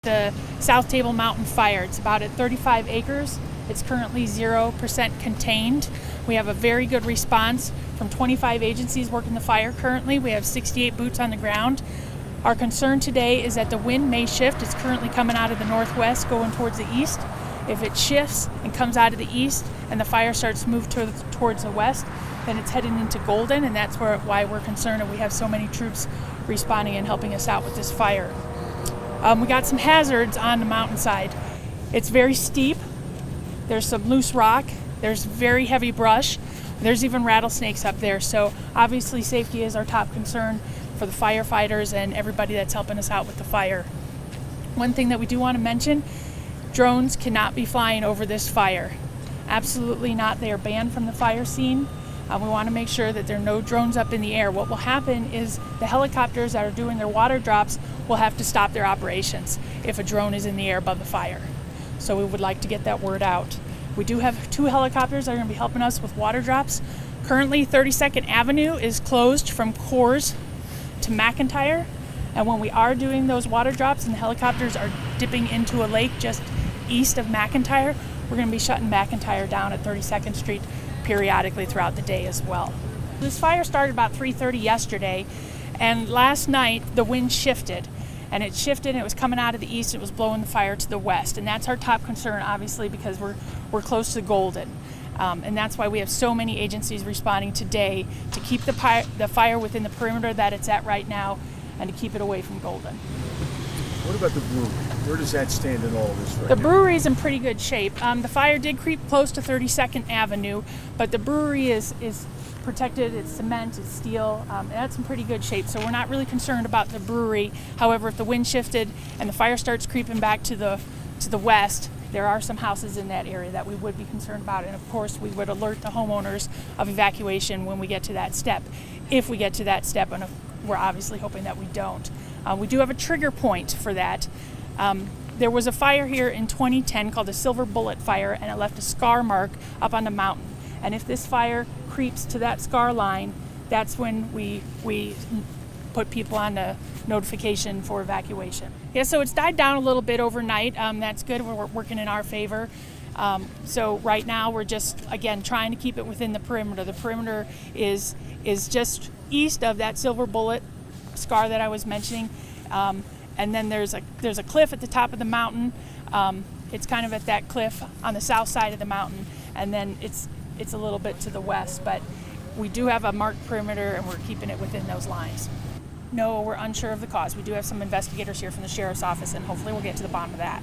The South Table Mountain fire. It's about at 35 acres. It's currently 0% contained. We have a very good response from 25 agencies working the fire currently. We have 68 boots on the ground. Our concern today is that the wind may shift. It's currently coming out of the northwest going towards the east. If it shifts and comes out of the east and the fire starts to move towards the west, then it's heading into Golden, and that's why we're concerned that we have so many troops responding and helping us out with this fire. We got some hazards on the mountainside. It's very steep. There's some loose rock. There's very heavy brush. There's even rattlesnakes up there. So obviously safety is our top concern for the firefighters and everybody that's helping us out with the fire. One thing that we do want to mention, drones cannot be flying over this fire. Absolutely not. They are banned from the fire scene. We want to make sure that there are no drones up in the air. What will happen is the helicopters that are doing their water drops will have to stop their operations if a drone is in the air above the fire. So we would like to get that word out. We do have 2 helicopters that are going to be helping us with water drops. Currently, 32nd Avenue is closed from Coors to McIntyre. And when we are doing those water drops and the helicopters are dipping into a lake just east of McIntyre, we're going to be shutting McIntyre down at 32nd Street periodically throughout the day as well. This fire started about 3:30 yesterday, and last night the wind shifted, and it shifted and it was coming out of the east. It was blowing the fire to the west, and that's our top concern, obviously, because we're close to Golden, and that's why we have so many agencies responding today to keep the fire within the perimeter that it's at right now, and to keep it away from Golden. What about the brewery? Where does that stand in all of this right now? The brewery is in pretty good shape. The fire did creep close to 32nd Avenue, but the brewery is protected. It's cement, it's steel, and that's in pretty good shape. So we're not really concerned about the brewery. However, if the wind shifted and the fire starts creeping back to the west, there are some houses in that area that we would be concerned about. And of course, we would alert the homeowners of evacuation when we get to that step. If we get to that step, and we're obviously hoping that we don't. We do have a trigger point for that. There was a fire here in 2010 called the Silver Bullet Fire, and it left a scar mark up on the mountain. And if this fire creeps to that scar line, that's when we put people on the notification for evacuation. Yeah, so it's died down a little bit overnight. That's good. We're working in our favor. So right now we're just, again, trying to keep it within the perimeter. The perimeter is just east of that Silver Bullet scar that I was mentioning. And then there's a cliff at the top of the mountain. It's kind of at that cliff on the south side of the mountain, and then it's a little bit to the west, but we do have a marked perimeter and we're keeping it within those lines. No, we're unsure of the cause. We do have some investigators here from the sheriff's office, and hopefully we'll get to the bottom of that.